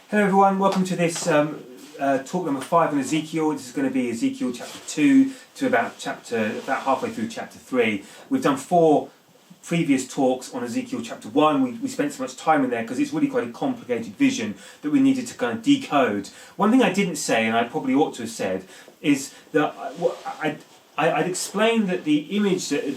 Hello everyone, welcome to this talk number 5 on Ezekiel. This is going to be Ezekiel chapter 2 to about halfway through chapter 3. We've done 4 previous talks on Ezekiel chapter 1. We spent so much time in there because it's really quite a complicated vision that we needed to kind of decode. One thing I didn't say, and I probably ought to have said, is that I'd explained that the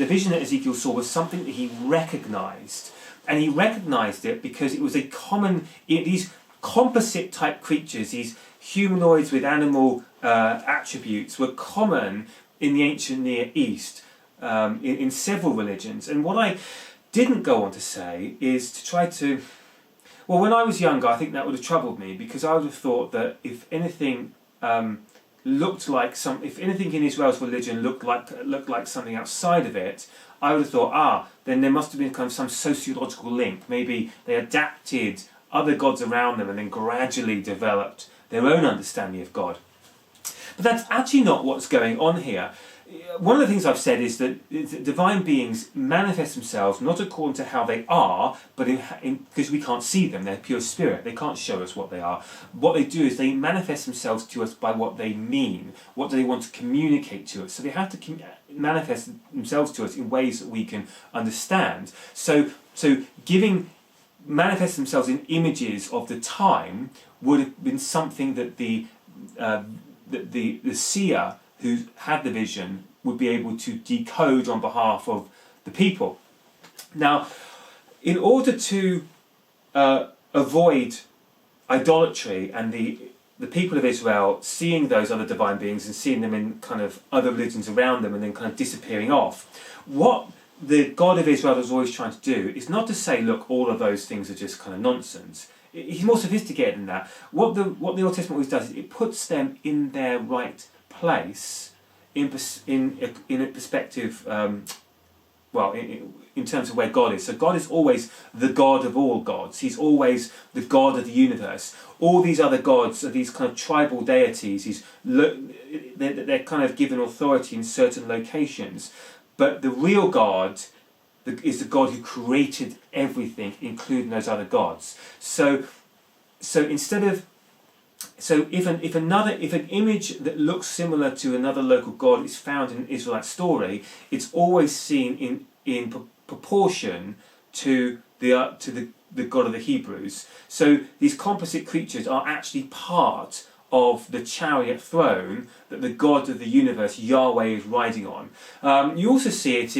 vision that Ezekiel saw was something that he recognised. And he recognised it because it was a common... These composite type creatures, these humanoids with animal attributes, were common in the ancient Near East in several religions. And what I didn't go on to say is to try to... Well, when I was younger, I think that would have troubled me, because I would have thought that if anything if anything in Israel's religion looked like something outside of it, I would have thought, then there must have been kind of some sociological link. Maybe they adapted other gods around them and then gradually developed their own understanding of God. But that's actually not what's going on here. One of the things I've said is that divine beings manifest themselves not according to how they are, but because we can't see them. They're pure spirit. They can't show us what they are. What they do is they manifest themselves to us by what they mean. What do they want to communicate to us? So they have to manifest themselves to us in ways that we can understand. So manifest themselves in images of the time would have been something that the seer who had the vision would be able to decode on behalf of the people. Now, in order to avoid idolatry and the people of Israel seeing those other divine beings and seeing them in kind of other religions around them and then kind of disappearing off, what the God of Israel was always trying to do is not to say, look, all of those things are just kind of nonsense. He's more sophisticated than that. What the Old Testament always does is it puts them in their right place in a perspective, in terms of where God is. So God is always the God of all gods. He's always the God of the universe. All these other gods are these kind of tribal deities. They're kind of given authority in certain locations. But the real God is the God who created everything, including those other gods. So if an image that looks similar to another local god is found in an Israelite story, it's always seen in proportion to the God of the Hebrews. So these composite creatures are actually part of the chariot throne that the God of the universe, Yahweh, is riding on. You also see it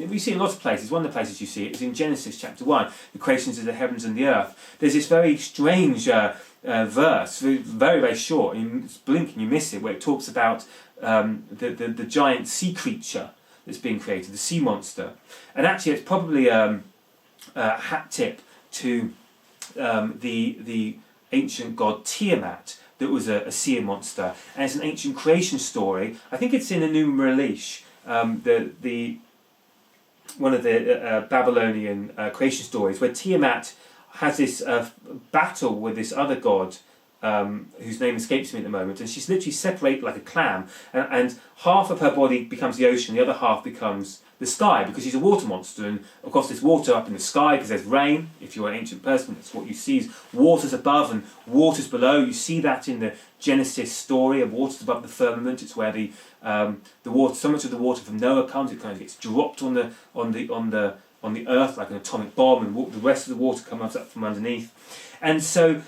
we see it in lots of places. One of the places you see it is in Genesis chapter 1, the creations of the heavens and the earth. There's this very strange verse, very, very short, and you blink and you miss it, where it talks about the giant sea creature that's being created, the sea monster. And actually it's probably a hat tip to the ancient god Tiamat, that was a sea monster, and it's an ancient creation story. I think it's in Enuma Elish, one of the Babylonian creation stories, where Tiamat has this battle with this other god, whose name escapes me at the moment, and she's literally separated like a clam, and half of her body becomes the ocean, the other half becomes the sky, because she's a water monster. And of course there's water up in the sky because there's rain. If you're an ancient person, that's what you see, is waters above and waters below. You see that in the Genesis story of waters above the firmament. It's where the water, so much of the water from Noah comes, it kind of gets dropped on the earth like an atomic bomb, and the rest of the water comes up from underneath. And so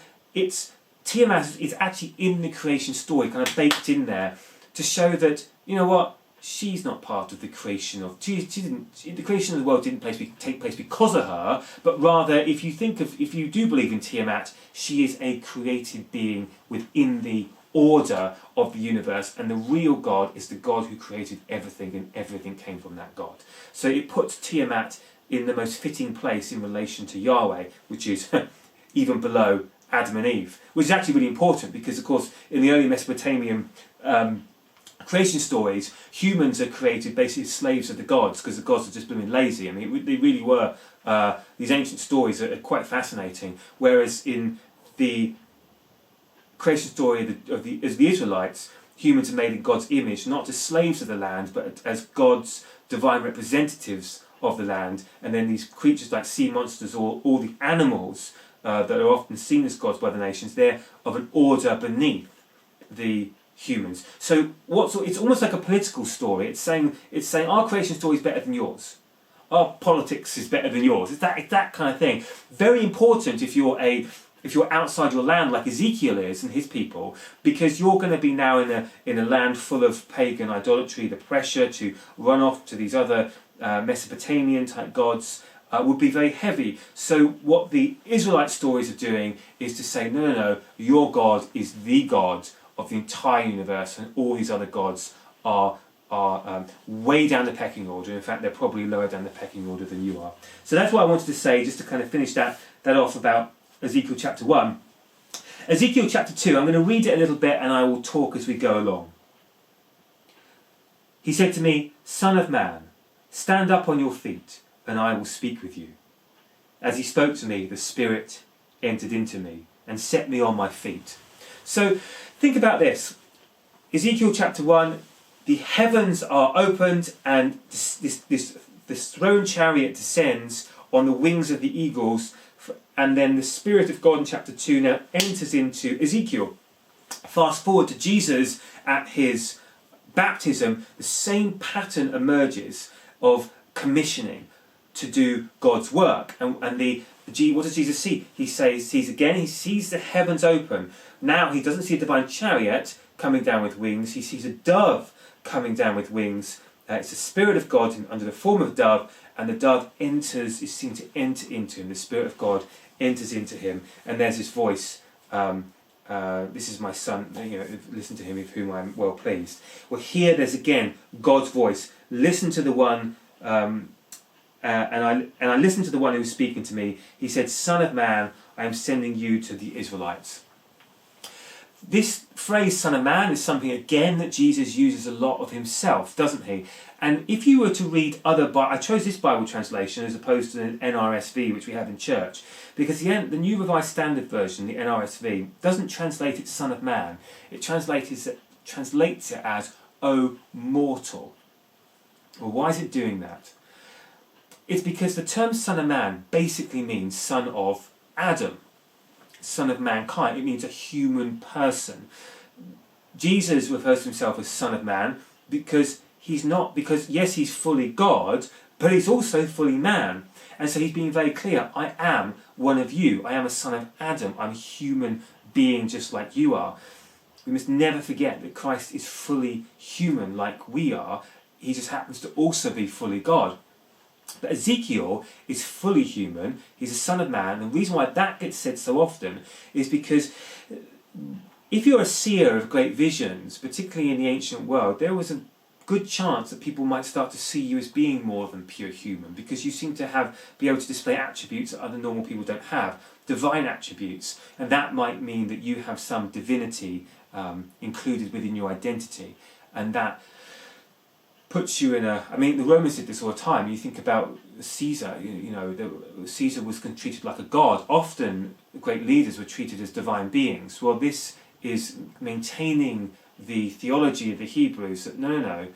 Tiamat is actually in the creation story, kind of baked in there, to show that, you know what, she's not part of the creation of... the creation of the world didn't take place because of her, but rather, if you do believe in Tiamat, she is a created being within the order of the universe, and the real God is the God who created everything, and everything came from that God. So it puts Tiamat in the most fitting place in relation to Yahweh, which is even below Adam and Eve, which is actually really important, because of course in the early Mesopotamian creation stories, humans are created basically as slaves of the gods, because the gods are just blooming lazy. I mean, they really were. These ancient stories are quite fascinating, whereas in the creation story of the Israelites, humans are made in God's image, not as slaves of the land, but as God's divine representatives of the land. And then these creatures like sea monsters, or all the animals that are often seen as gods by the nations, they're of an order beneath the humans. So it's almost like a political story. It's saying our creation story is better than yours. Our politics is better than yours. It's that kind of thing. Very important if you're outside your land like Ezekiel is and his people, because you're going to be now in a land full of pagan idolatry. The pressure to run off to these other Mesopotamian type gods would be very heavy. So what the Israelite stories are doing is to say, no, your God is the God of the entire universe, and all these other gods are way down the pecking order. In fact, they're probably lower down the pecking order than you are. So that's what I wanted to say, just to kind of finish that off about Ezekiel chapter 1. Ezekiel chapter 2, I'm going to read it a little bit and I will talk as we go along. He said to me, "Son of man, stand up on your feet and I will speak with you." As he spoke to me, the Spirit entered into me and set me on my feet. So think about this. Ezekiel chapter 1, the heavens are opened and this throne chariot descends on the wings of the eagles, and then the Spirit of God in chapter 2 now enters into Ezekiel. Fast forward to Jesus at his baptism, the same pattern emerges of commissioning to do God's work. And what does Jesus see? He sees the heavens open. Now he doesn't see a divine chariot coming down with wings. He sees a dove coming down with wings. It's the Spirit of God under the form of a dove, and the dove is seen to enter into him. The Spirit of God enters into him, and there's this voice, "This is my son, listen to him with whom I am well pleased." Well, here there's again God's voice. Listen to the one, and I listened to the one who was speaking to me. He said, "Son of man, I am sending you to the Israelites." This phrase, "son of man," is something again that Jesus uses a lot of himself, doesn't he? And if you were to read I chose this Bible translation as opposed to the NRSV, which we have in church, because the New Revised Standard Version, the NRSV, doesn't translate it "son of man." It translates it as "O mortal." Well, why is it doing that? It's because the term "son of man" basically means son of Adam, son of mankind. It means a human person. Jesus refers to himself as Son of Man because yes, he's fully God, but he's also fully man. And so he's being very clear, I am one of you. I am a son of Adam. I'm a human being just like you are. We must never forget that Christ is fully human like we are. He just happens to also be fully God. But Ezekiel is fully human. He's a son of man. And the reason why that gets said so often is because if you're a seer of great visions, particularly in the ancient world, there was a good chance that people might start to see you as being more than pure human, because you seem to be able to display attributes that other normal people don't have, divine attributes, and that might mean that you have some divinity included within your identity, and that puts you in the Romans did this all the time. You think about Caesar, Caesar was treated like a god. Often great leaders were treated as divine beings. Well, this is maintaining the theology of the Hebrews that no,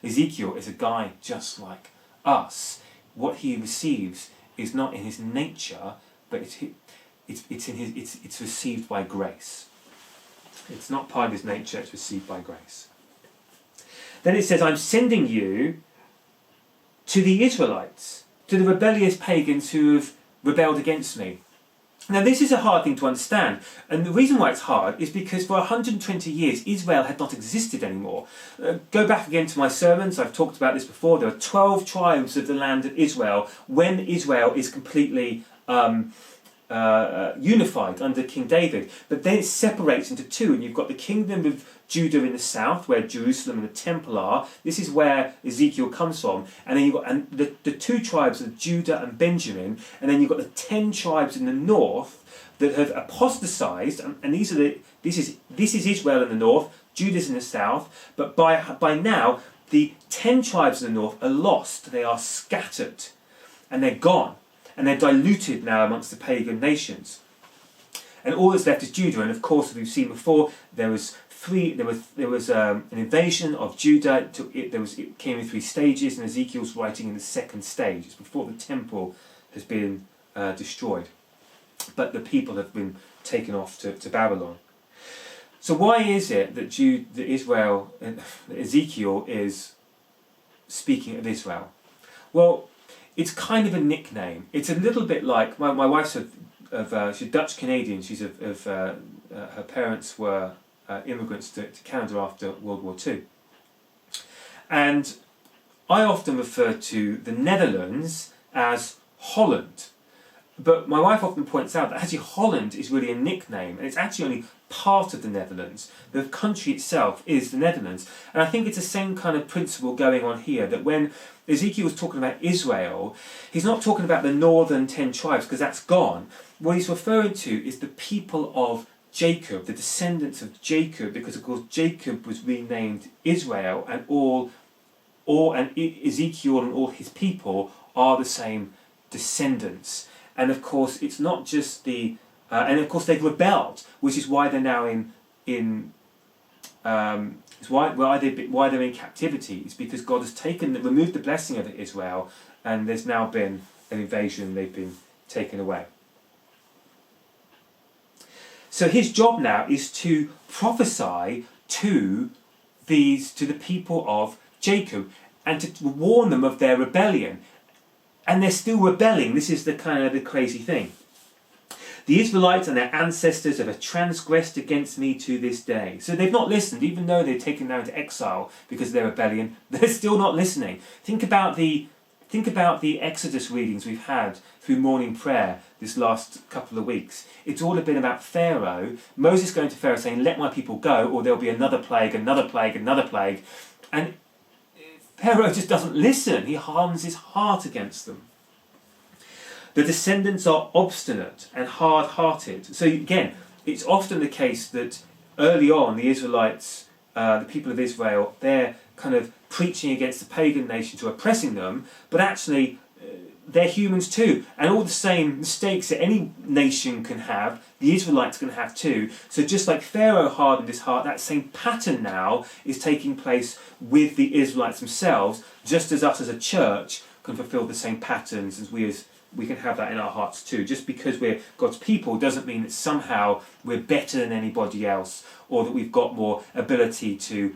Ezekiel is a guy just like us. What he receives is not in his nature, but it's received by grace. It's not part of his nature, it's received by grace. Then it says, I'm sending you to the Israelites, to the rebellious pagans who have rebelled against me. Now this is a hard thing to understand, and the reason why it's hard is because for 120 years Israel had not existed anymore. Go back again to my sermons, I've talked about this before. There are 12 tribes of the land of Israel when Israel is completely unified under King David, but then it separates into two, and you've got the kingdom of Judah in the south, where Jerusalem and the temple are. This is where Ezekiel comes from, and then you've got the two tribes of Judah and Benjamin, and then you've got the 10 tribes in the north that have apostatized, and this is Israel in the north, Judah's in the south, but by now the 10 tribes in the north are lost, they are scattered, and they're gone. And they're diluted now amongst the pagan nations. And all that's left is Judah. And of course, as we've seen before, there was an invasion of Judah. It came in 3 stages, and Ezekiel's writing in the 2nd stage. It's before the temple has been destroyed. but the people have been taken off to Babylon. So why is it that Israel, Ezekiel is speaking of Israel? Well, it's kind of a nickname. It's a little bit like my wife's she's Dutch Canadian. She's her parents were immigrants to Canada after World War II, and I often refer to the Netherlands as Holland. But my wife often points out that actually Holland is really a nickname, and it's actually only part of the Netherlands. The country itself is the Netherlands. And I think it's the same kind of principle going on here, that when Ezekiel was talking about Israel, he's not talking about the northern 10 tribes, because that's gone. What he's referring to is the people of Jacob, the descendants of Jacob, because of course Jacob was renamed Israel, and Ezekiel and all his people are the same descendants. And of course, it's not just and of course they've rebelled, which is why they're now why they're in captivity. It's because God has removed the blessing of Israel, and there's now been an invasion. They've been taken away. So his job now is to prophesy to the people of Jacob and to warn them of their rebellion. And they're still rebelling. This is the kind of the crazy thing. The Israelites and their ancestors have transgressed against me to this day. So they've not listened, even though they're taken down into exile because of their rebellion. They're still not listening. Think about the Exodus readings we've had through morning prayer this last couple of weeks. It's all been about Pharaoh. Moses going to Pharaoh saying, "Let my people go, or there'll be another plague, another plague, another plague." And Pharaoh just doesn't listen. He hardens his heart against them. The descendants are obstinate and hard-hearted. So again, it's often the case that early on the Israelites, the people of Israel, they're kind of preaching against the pagan nations who are oppressing them, but actually they're humans too. And all the same mistakes that any nation can have, the Israelites can have too. So just like Pharaoh hardened his heart, that same pattern now is taking place with the Israelites themselves, just as us as a church can fulfill the same patterns as we can have that in our hearts too. Just because we're God's people doesn't mean that somehow we're better than anybody else, or that we've got more ability to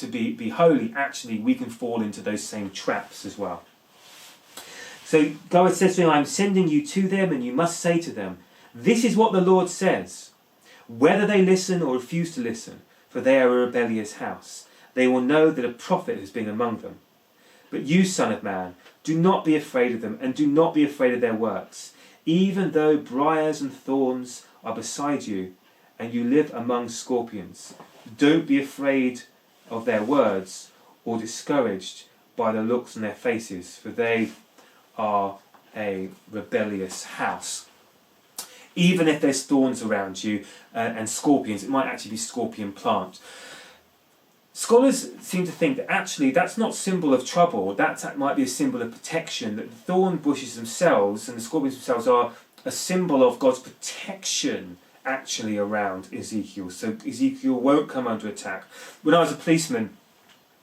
be holy. Actually, we can fall into those same traps as well. So God says to him, "I'm sending you to them, and you must say to them, 'This is what the Lord says,' whether they listen or refuse to listen, for they are a rebellious house. They will know that a prophet has been among them. But you, son of man, do not be afraid of them, and do not be afraid of their works, even though briars and thorns are beside you, and you live among scorpions. Don't be afraid of their words, or discouraged by the looks on their faces, for they are a rebellious house." Even if there's thorns around you and scorpions, it might actually be scorpion plant. Scholars seem to think that actually that's not a symbol of trouble, that might be a symbol of protection, that the thorn bushes themselves and the scorpions themselves are a symbol of God's protection actually around Ezekiel. So Ezekiel won't come under attack. When I was a policeman,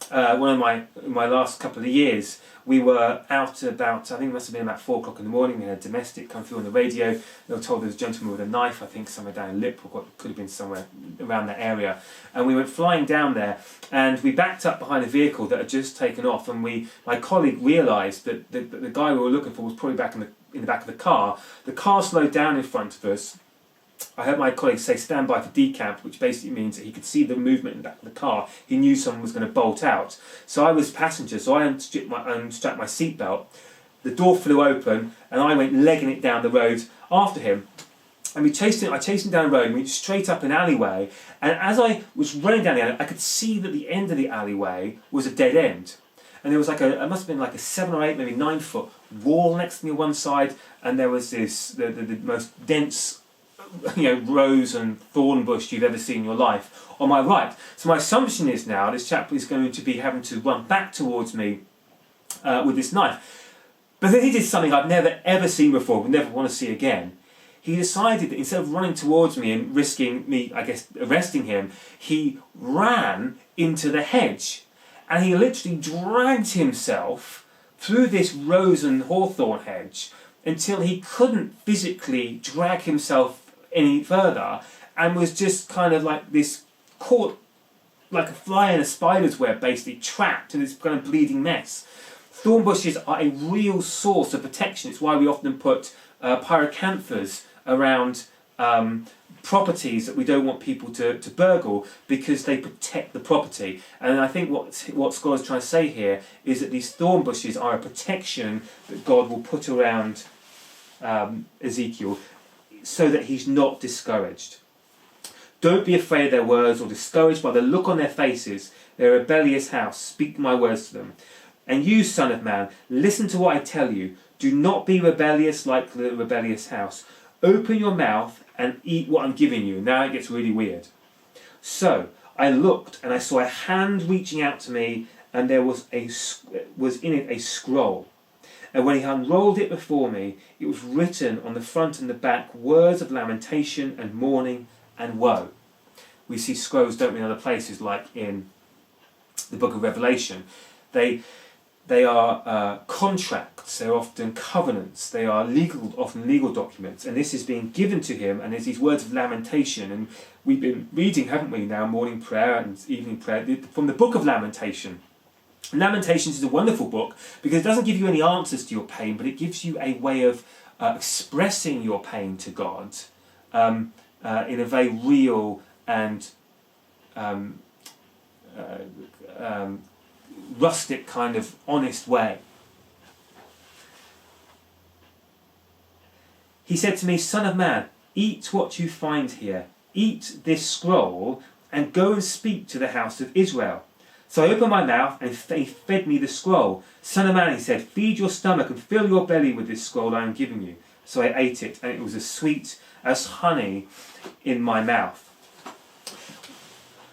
one of my last couple of years, we were out about, I think it must have been about 4 o'clock in the morning. We had a domestic come through on the radio. They were told there was a gentleman with a knife, I think somewhere down in lip, or could have been somewhere around that area. And we went flying down there, and we backed up behind a vehicle that had just taken off. And my colleague realised that the guy we were looking for was probably back in the back of the car. The car slowed down in front of us. I heard my colleague say "stand by for decamp," which basically means that he could see the movement in the back of the car. He knew someone was going to bolt out. So I was passenger, so I unstrapped my seatbelt. The door flew open, and I went legging it down the road after him. And I chased him down the road, and we went straight up an alleyway. And as I was running down the alley, I could see that the end of the alleyway was a dead end. And there was it must have been like a 7 or 8, maybe 9 foot wall next to me on one side, and there was the most dense rose and thorn bush you've ever seen in your life on my right. So my assumption is now this chap is going to be having to run back towards me with this knife. But then he did something I've never ever seen before, would never want to see again. He decided that instead of running towards me and risking me, I guess, arresting him, he ran into the hedge. And he literally dragged himself through this rose and hawthorn hedge until he couldn't physically drag himself any further and was just kind of like this, caught like a fly in a spider's web, basically trapped in this kind of bleeding mess. Thorn bushes are a real source of protection. It's why we often put pyrocanthers around properties that we don't want people to burgle, because they protect the property. And I think what scholars are trying to say here is that these thorn bushes are a protection that God will put around Ezekiel so that he's not discouraged. Don't be afraid of their words or discouraged by the look on their faces. They're a rebellious house. Speak my words to them. And you, son of man, listen to what I tell you. Do not be rebellious like the rebellious house. Open your mouth and eat what I'm giving you. Now it gets really weird. So I looked and I saw a hand reaching out to me, and there was in it a scroll. And when he unrolled it before me, it was written on the front and the back words of lamentation and mourning and woe. We see scrolls, don't we, in other places, like in the book of Revelation. They are contracts, they're often covenants, they are often legal documents, and this is being given to him, and there's these words of lamentation. And we've been reading, haven't we, now, morning prayer and evening prayer, from the book of Lamentation. Lamentations is a wonderful book because it doesn't give you any answers to your pain, but it gives you a way of expressing your pain to God in a very real and rustic kind of honest way. He said to me, Son of man, eat what you find here. Eat this scroll and go and speak to the house of Israel. So I opened my mouth and he fed me the scroll. Son of man, he said, feed your stomach and fill your belly with this scroll I am giving you. So I ate it, and it was as sweet as honey in my mouth.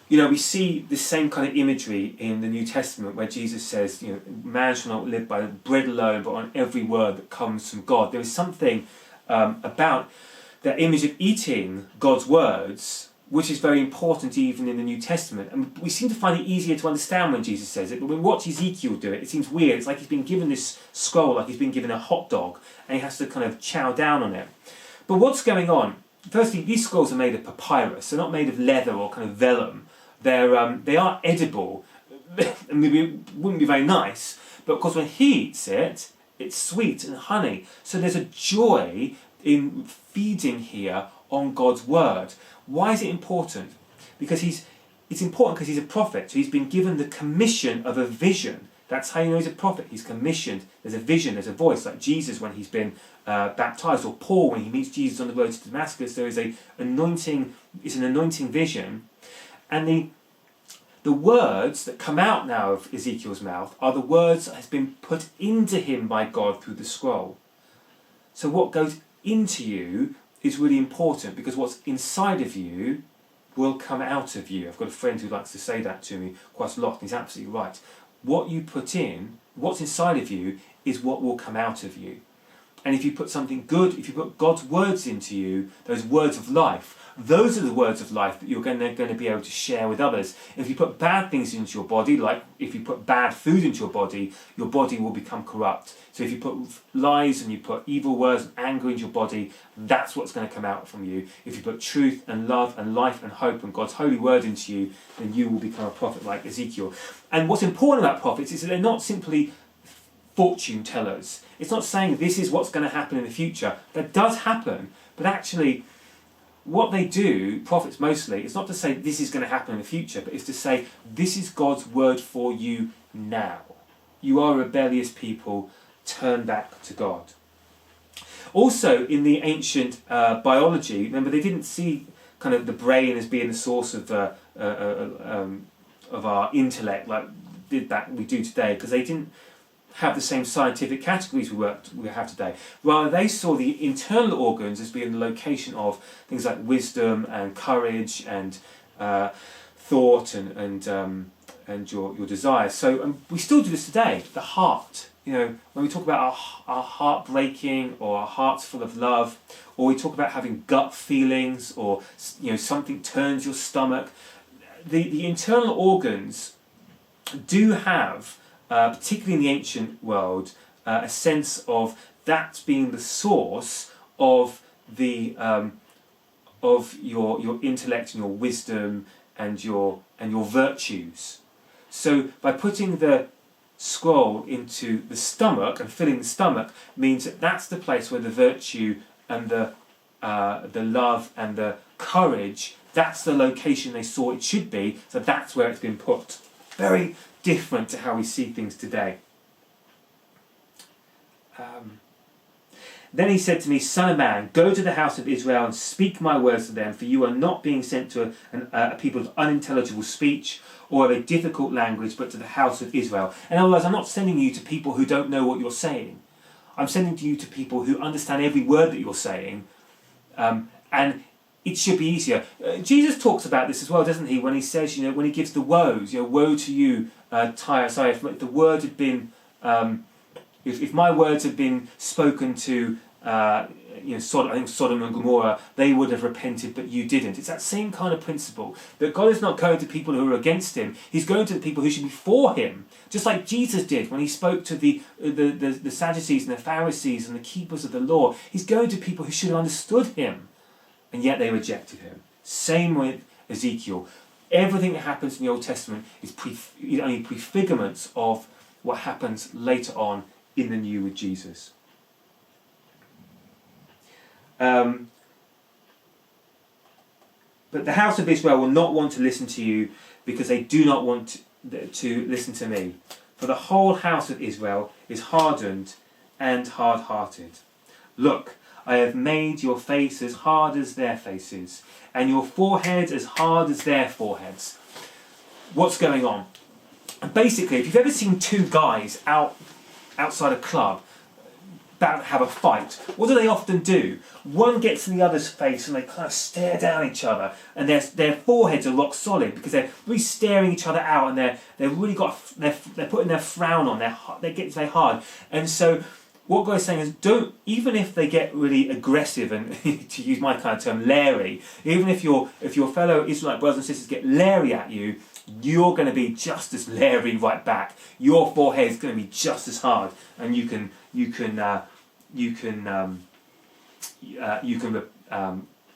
You know, we see the same kind of imagery in the New Testament where Jesus says, you know, man shall not live by bread alone, but on every word that comes from God. There is something about that image of eating God's words, which is very important even in the New Testament. And we seem to find it easier to understand when Jesus says it, but when we watch Ezekiel do it, it seems weird. It's like he's been given this scroll, like he's been given a hot dog, and he has to kind of chow down on it. But what's going on? Firstly, these scrolls are made of papyrus. They're not made of leather or kind of vellum. They are edible, and maybe it wouldn't be very nice, but of course when he eats it, it's sweet and honey. So there's a joy in feeding here on God's word. Why is it important? Because it's important because he's a prophet. So he's been given the commission of a vision. That's how you know he's a prophet. He's commissioned. There's a vision, there's a voice, like Jesus when he's been baptized, or Paul when he meets Jesus on the road to Damascus. There is an anointing vision. And the words that come out now of Ezekiel's mouth are the words that has been put into him by God through the scroll. So what goes into you is really important, because what's inside of you will come out of you. I've got a friend who likes to say that to me quite a lot, and he's absolutely right. What you put in, what's inside of you, is what will come out of you. And if you put something good, if you put God's words into you, those words of life, those are the words of life that you're going to be able to share with others. If you put bad things into your body, like if you put bad food into your body will become corrupt. So if you put lies and you put evil words and anger into your body, that's what's going to come out from you. If you put truth and love and life and hope and God's holy word into you, then you will become a prophet like Ezekiel. And what's important about prophets is that they're not simply fortune tellers. It's not saying this is what's going to happen in the future. That does happen, but actually what they do, prophets mostly, it's not to say this is going to happen in the future, but it's to say this is God's word for you now. You are a rebellious people, turn back to God. Also, in the ancient biology, remember they didn't see kind of the brain as being the source of our intellect like we do today, because they didn't have the same scientific categories we have today. Rather, they saw the internal organs as being the location of things like wisdom and courage and thought and your desires. So we still do this today. The heart. You know, when we talk about our heart breaking, or our hearts full of love, or we talk about having gut feelings, or something turns your stomach, the internal organs do have, particularly in the ancient world, a sense of that's being the source of the of your intellect and your wisdom and your virtues. So by putting the scroll into the stomach and filling the stomach means that that's the place where the virtue and the love and the courage, that's the location they saw it should be, so that's where it's been put. Very different to how we see things today. Then he said to me, Son of man, go to the house of Israel and speak my words to them, for you are not being sent to a people of unintelligible speech or of a difficult language, but to the house of Israel. In other words, I'm not sending you to people who don't know what you're saying. I'm sending you to people who understand every word that you're saying, and it should be easier. Jesus talks about this as well, doesn't he? When he says, when he gives the woes, woe to you, Tyre. Sorry, if the word had been, if my words had been spoken to, Sodom and Gomorrah, they would have repented, but you didn't. It's that same kind of principle, that God is not going to people who are against him. He's going to the people who should be for him, just like Jesus did when he spoke to the Sadducees and the Pharisees and the keepers of the law. He's going to people who should have understood him, and yet they rejected him. Same with Ezekiel. Everything that happens in the Old Testament is only prefigurements of what happens later on in the New with Jesus. But the house of Israel will not want to listen to you, because they do not want to listen to me. For the whole house of Israel is hardened and hard-hearted. Look, I have made your face as hard as their faces, and your forehead as hard as their foreheads. What's going on? Basically, if you've ever seen two guys outside a club about to have a fight, what do they often do? One gets in the other's face and they kind of stare down each other, and their foreheads are rock solid because they're really staring each other out, and they're really they're putting their frown on. They get very hard, and so what God is saying is, don't, even if they get really aggressive and to use my kind of term, leery, even if your fellow Israelite brothers and sisters get leery at you, you're going to be just as leery right back. Your forehead is going to be just as hard, and you can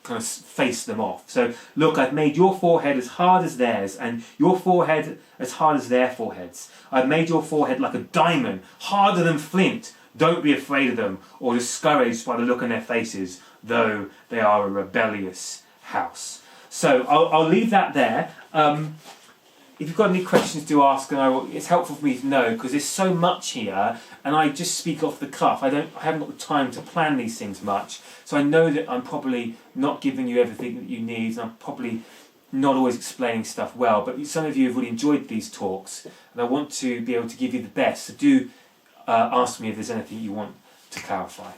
kind of face them off. So look, I've made your forehead as hard as theirs, and your forehead as hard as their foreheads. I've made your forehead like a diamond, harder than flint. Don't be afraid of them or discouraged by the look on their faces, though they are a rebellious house. So I'll leave that there. If you've got any questions to ask, it's helpful for me to know, because there's so much here, and I just speak off the cuff. I haven't got the time to plan these things much, so I know that I'm probably not giving you everything that you need, and I'm probably not always explaining stuff well. But some of you have really enjoyed these talks, and I want to be able to give you the best. So do ask me if there's anything you want to clarify.